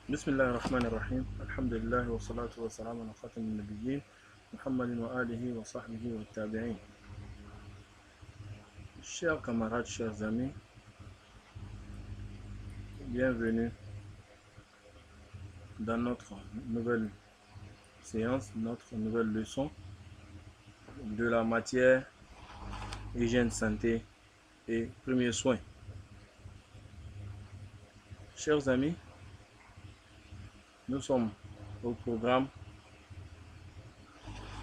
بسم الله الرحمن الرحيم الحمد لله والصلاة والسلام على خاتم النبيين محمد وآله وصحبه والتابعين. Chers camarades, chers amis, bienvenue dans notre nouvelle séance, notre nouvelle leçon de la matière hygiène, santé et premiers soins. Chers amis, nous sommes au programme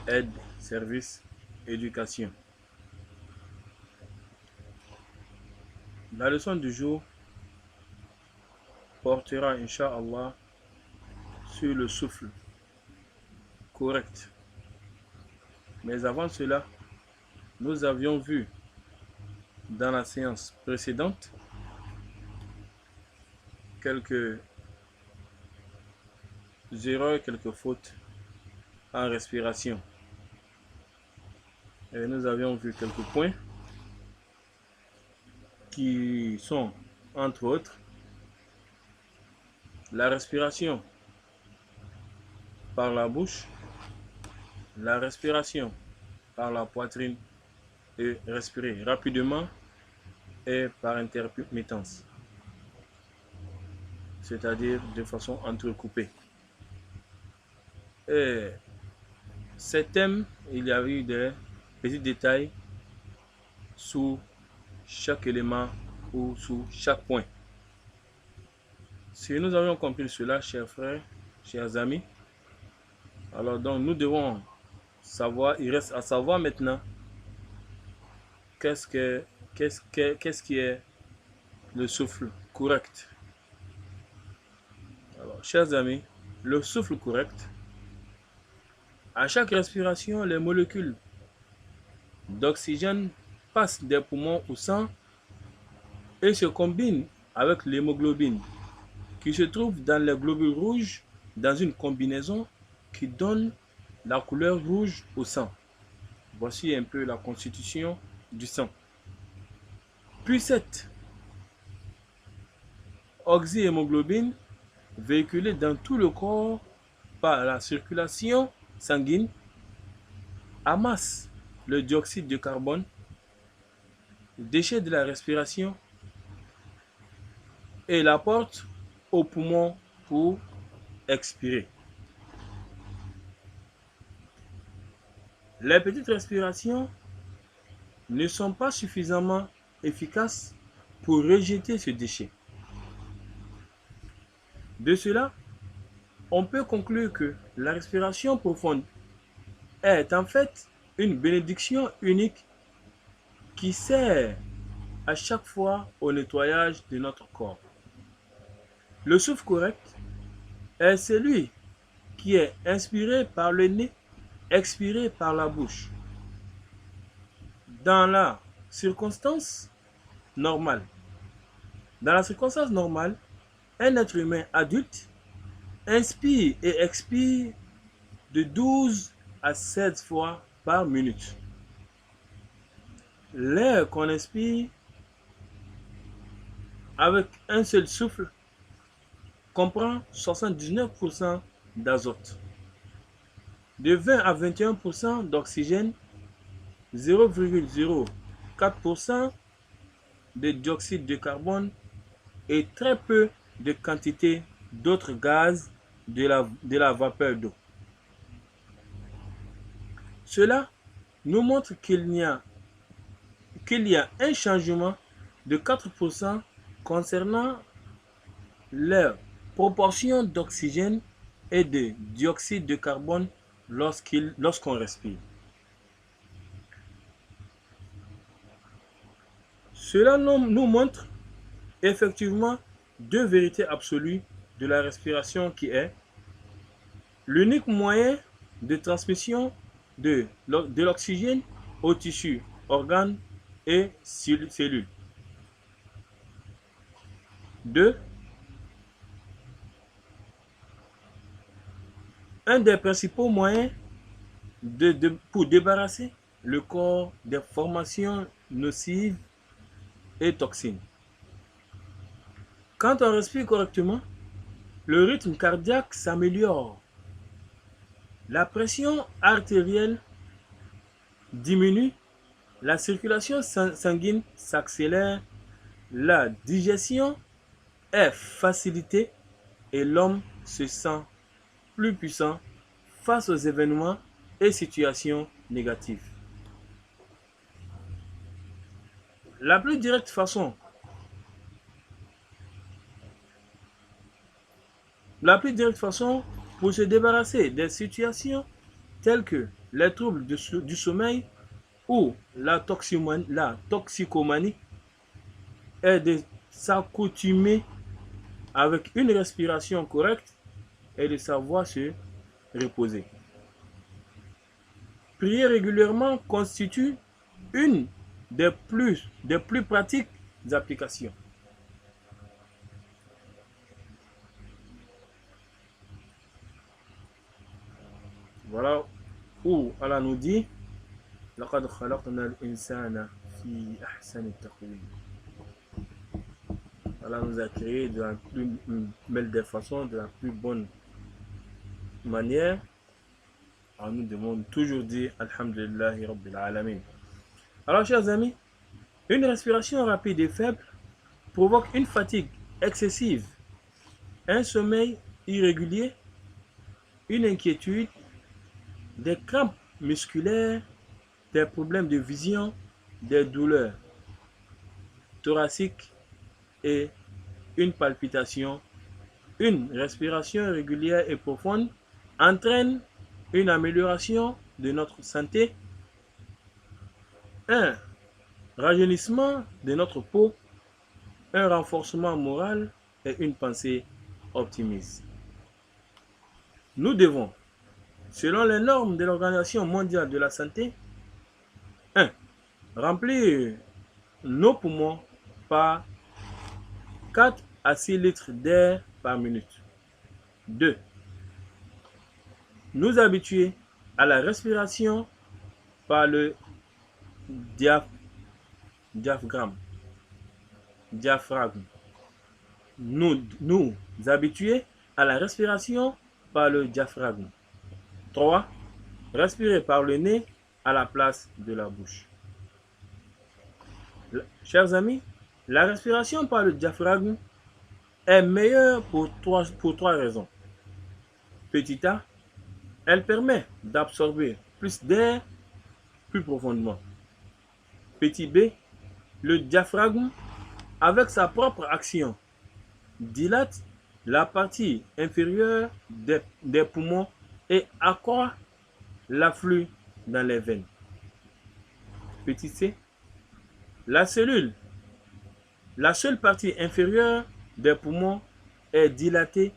aide, service, éducation. La leçon du jour portera, Inch'Allah, sur le souffle correct. Mais avant cela, nous avions vu dans la séance précédente quelques erreurs, quelques fautes en respiration. Et nous avions vu quelques points qui sont, entre autres, la respiration par la bouche, la respiration par la poitrine et respirer rapidement et par intermittence, c'est-à-dire de façon entrecoupée. Et ces thèmes, il y a eu des petits détails sous chaque élément ou sous chaque point. Si nous avions compris cela, chers frères, chers amis, alors donc nous devons savoir, il reste à savoir maintenant qu'est-ce qui est le souffle correct. Alors, chers amis, le souffle correct, à chaque respiration, les molécules d'oxygène passent des poumons au sang et se combinent avec l'hémoglobine qui se trouve dans les globules rouges dans une combinaison qui donne la couleur rouge au sang. Voici un peu la constitution du sang. Puis cette oxyhémoglobine, véhiculée dans tout le corps par la circulation sanguine, amasse le dioxyde de carbone, déchet de la respiration, et l'apporte aux poumons pour expirer. Les petites respirations ne sont pas suffisamment efficaces pour rejeter ce déchet. De cela, on peut conclure que la respiration profonde est en fait une bénédiction unique qui sert à chaque fois au nettoyage de notre corps. Le souffle correct est celui qui est inspiré par le nez, expiré par la bouche. Dans la circonstance normale, un être humain adulte inspire et expire de 12 à 16 fois par minute. L'air qu'on inspire avec un seul souffle comprend 79% d'azote, de 20 à 21% d'oxygène, 0,04% de dioxyde de carbone et très peu de quantité d'autres gaz de la vapeur d'eau. Cela nous montre qu'il y a un changement de 4% concernant leur proportion d'oxygène et de dioxyde de carbone lorsqu'on respire. Cela nous montre effectivement deux vérités absolues de la respiration qui est l'unique moyen de transmission de l'oxygène aux tissus, organes et cellules. 2. Un des principaux moyens pour débarrasser le corps des formations nocives et toxines. Quand on respire correctement, le rythme cardiaque s'améliore, la pression artérielle diminue, la circulation sanguine s'accélère, la digestion est facilitée et l'homme se sent plus puissant face aux événements et situations négatives. La plus directe façon, pour se débarrasser des situations telles que les troubles du sommeil ou la toxicomanie est de s'accoutumer avec une respiration correcte et de savoir se reposer. Prier régulièrement constitue une des plus pratiques applications. Voilà où Allah nous dit لقد خلقنا الإنسان في أحسن تقويم. Allah nous a créé de la plus belle des façons, de la plus bonne manière. On nous demande toujours dire Alhamdulillahi Rabbil Alamin. Alors, chers amis, une respiration rapide et faible provoque une fatigue excessive, un sommeil irrégulier, une inquiétude, des crampes musculaires, des problèmes de vision, des douleurs thoraciques et une palpitation. Une respiration régulière et profonde entraîne une amélioration de notre santé, un rajeunissement de notre peau, un renforcement moral et une pensée optimiste. Nous devons, selon les normes de l'Organisation mondiale de la santé, 1. Remplir nos poumons par 4 à 6 litres d'air par minute. 2. Nous habituer à la respiration par le diaphragme. Nous habituer à la respiration par le diaphragme. 3. Respirer par le nez à la place de la bouche. Chers amis, la respiration par le diaphragme est meilleure pour trois raisons. Petit a, elle permet d'absorber plus d'air plus profondément. Petit b, le diaphragme, avec sa propre action, dilate la partie inférieure des poumons et accroît l'afflux dans les veines. Petit c, la seule partie inférieure des poumons est dilatée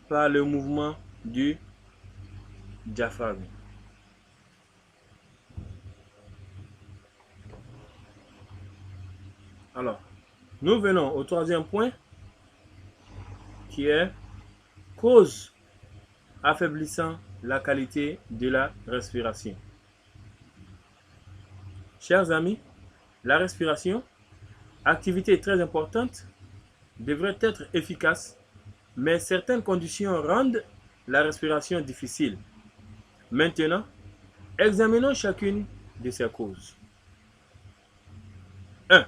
par le mouvement du diaphragme. Alors, nous venons au troisième point qui est cause affaiblissant la qualité de la respiration. Chers amis, la respiration, activité très importante, devrait être efficace, mais certaines conditions rendent la respiration difficile. Maintenant, examinons chacune de ces causes. 1.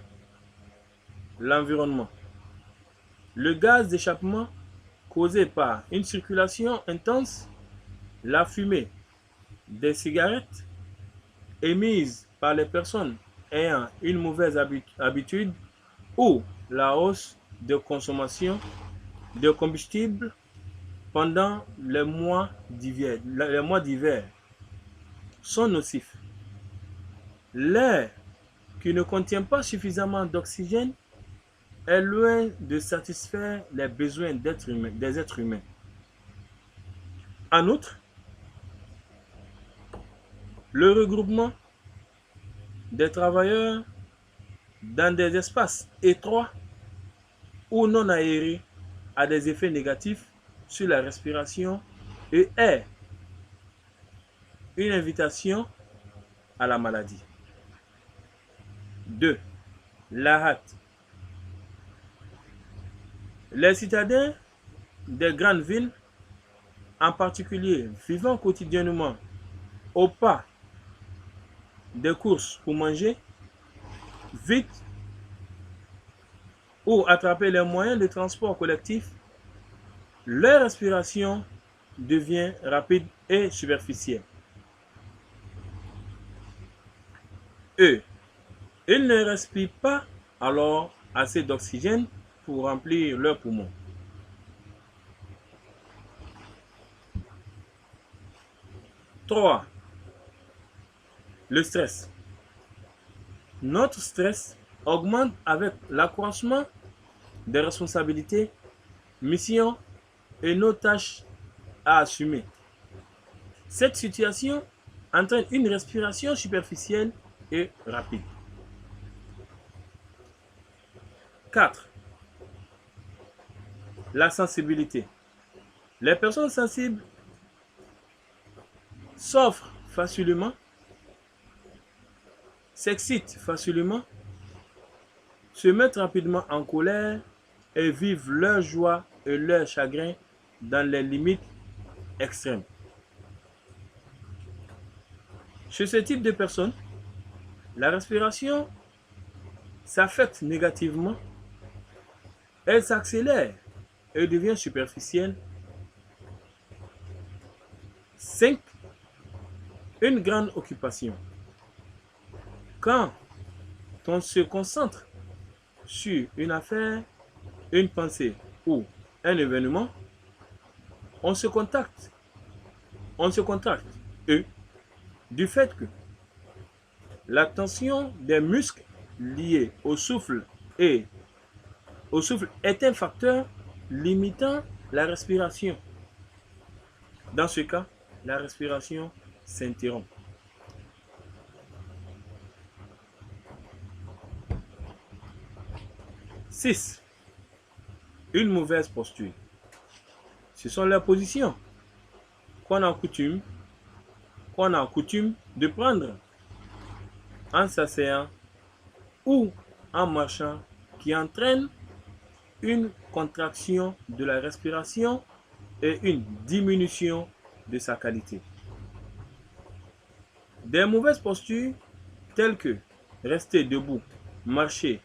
L'environnement. Le gaz d'échappement causé par une circulation intense, la fumée des cigarettes émise par les personnes ayant une mauvaise habitude ou la hausse de consommation de combustible pendant les mois d'hiver sont nocifs. L'air qui ne contient pas suffisamment d'oxygène est loin de satisfaire les besoins des êtres humains. En outre, le regroupement des travailleurs dans des espaces étroits ou non aérés a des effets négatifs sur la respiration et est une invitation à la maladie. 2. La hâte. Les citadins des grandes villes, en particulier vivant quotidiennement au pas des courses pour manger, vite ou attraper les moyens de transport collectif, leur respiration devient rapide et superficielle. Eux, ils ne respirent pas alors assez d'oxygène pour remplir leurs poumons. 3. Le stress. Notre stress augmente avec l'accroissement des responsabilités, missions et nos tâches à assumer. Cette situation entraîne une respiration superficielle et rapide. 4. La sensibilité. Les personnes sensibles souffrent facilement, s'excitent facilement, se mettent rapidement en colère et vivent leur joie et leur chagrin dans les limites extrêmes. Chez ce type de personnes, la respiration s'affecte négativement, elle s'accélère et devient superficielle. 5. Une grande occupation. Quand on se concentre sur une affaire, une pensée ou un événement, on se contracte et du fait que la tension des muscles liée et au souffle est un facteur limitant la respiration. Dans ce cas, la respiration s'interrompt. 6. Une mauvaise posture. Ce sont les positions qu'on a coutume de prendre en s'asseyant ou en marchant qui entraînent une contraction de la respiration et une diminution de sa qualité. Des mauvaises postures telles que rester debout, marcher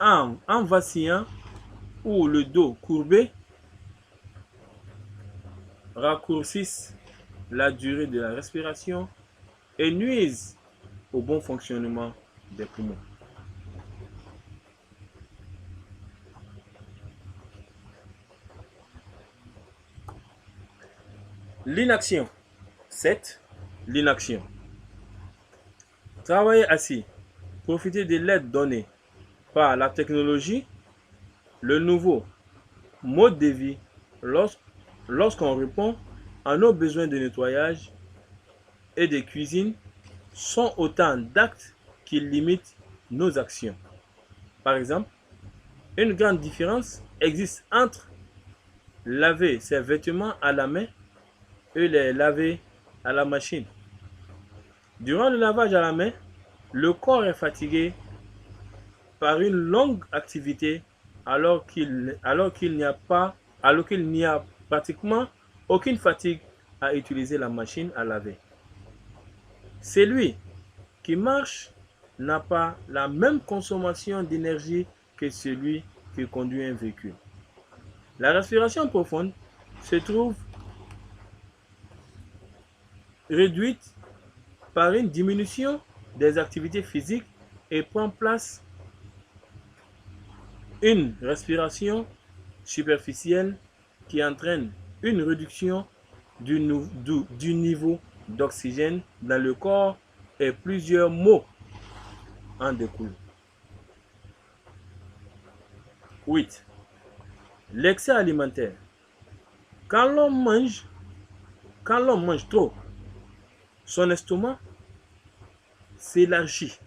en vacillant ou le dos courbé raccourcissent la durée de la respiration et nuisent au bon fonctionnement des poumons. L'inaction. 7. L'inaction. Travailler assis. Profiter de l'aide donnée par la technologie, le nouveau mode de vie lorsqu'on répond à nos besoins de nettoyage et de cuisine sont autant d'actes qui limitent nos actions. Par exemple, une grande différence existe entre laver ses vêtements à la main et les laver à la machine. Durant le lavage à la main, le corps est fatigué par une longue activité alors qu'il n'y a pratiquement aucune fatigue à utiliser la machine à laver. Celui qui marche n'a pas la même consommation d'énergie que celui qui conduit un véhicule. La respiration profonde se trouve réduite par une diminution des activités physiques et prend place une respiration superficielle qui entraîne une réduction du niveau d'oxygène dans le corps et plusieurs maux en découlent. 8. L'excès alimentaire. Quand l'on mange trop, son estomac s'élargit,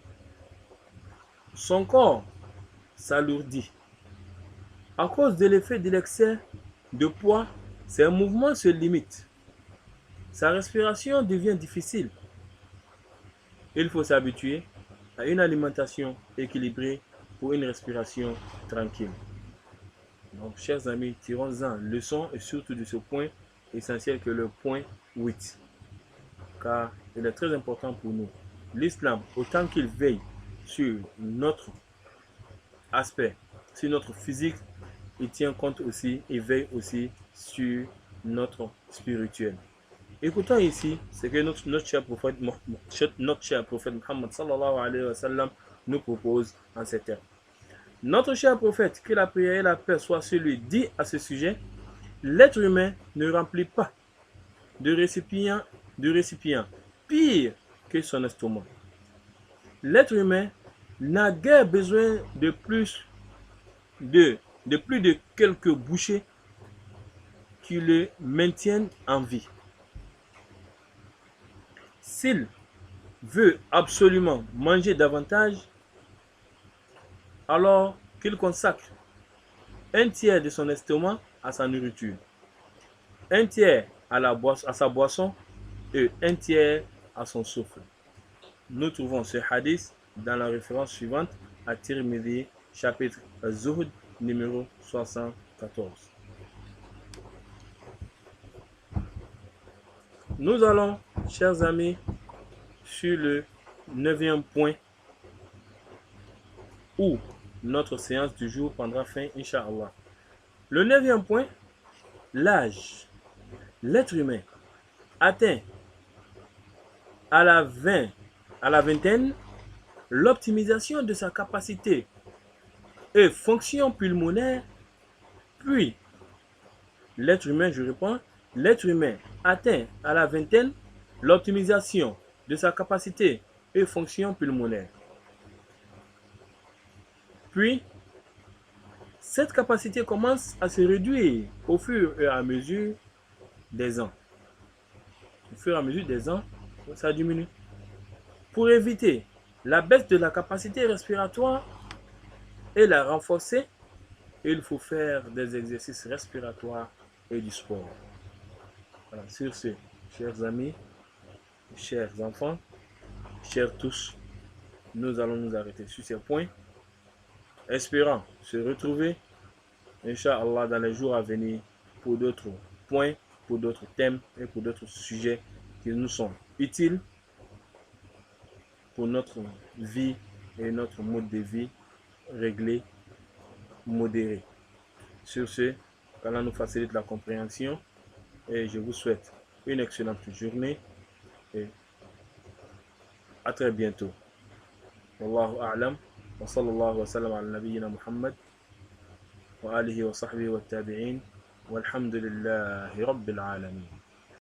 son corps s'alourdit. À cause de l'effet de l'excès de poids, ses mouvements se limitent. Sa respiration devient difficile. Il faut s'habituer à une alimentation équilibrée pour une respiration tranquille. Donc, chers amis, tirons-en leçon et surtout de ce point essentiel que le point 8. Car il est très important pour nous. L'islam, autant qu'il veille sur notre aspect, sur notre physique, il tient compte aussi et veille aussi sur notre spirituel. Écoutons ici ce que notre cher prophète Muhammad sallallahu alayhi wa sallam nous propose en ces termes. Notre cher prophète, que la prière et la paix soient sur lui, dit à ce sujet, l'être humain ne remplit pas de récipient pire que son estomac. L'être humain n'a guère besoin de plus de quelques bouchées qui le maintiennent en vie. S'il veut absolument manger davantage, alors qu'il consacre un tiers de son estomac à sa nourriture, un tiers à sa boisson et un tiers à son souffle. Nous trouvons ce hadith dans la référence suivante à Tirmidhi, chapitre Zuhd, numéro 74. Nous allons, chers amis, sur le 9e point où notre séance du jour prendra fin, Inch'Allah. Le 9e point, l'âge. L'être humain atteint à la vingtaine l'optimisation de sa capacité et fonction pulmonaire, puis l'être humain, je reprends, l'être humain atteint à la vingtaine l'optimisation de sa capacité et fonction pulmonaire. Puis, cette capacité commence à se réduire au fur et à mesure des ans. Au fur et à mesure des ans, ça diminue. Pour éviter la baisse de la capacité respiratoire et la renforcer, il faut faire des exercices respiratoires et du sport. Voilà, sur ce, chers amis, chers enfants, chers tous, nous allons nous arrêter sur ces points, espérant se retrouver, Inch'Allah, dans les jours à venir pour d'autres points, pour d'autres thèmes et pour d'autres sujets qui nous sont utiles pour notre vie et notre mode de vie réglé, modéré. Sur ce, qu'Allah nous facilite la compréhension et je vous souhaite une excellente journée et à très bientôt. Wallahu a'lam wa sallallahu wa sallam ala nabiyyina Muhammad wa alihi wa sahbihi wa tabi'in walhamdulillahi rabbil alamin.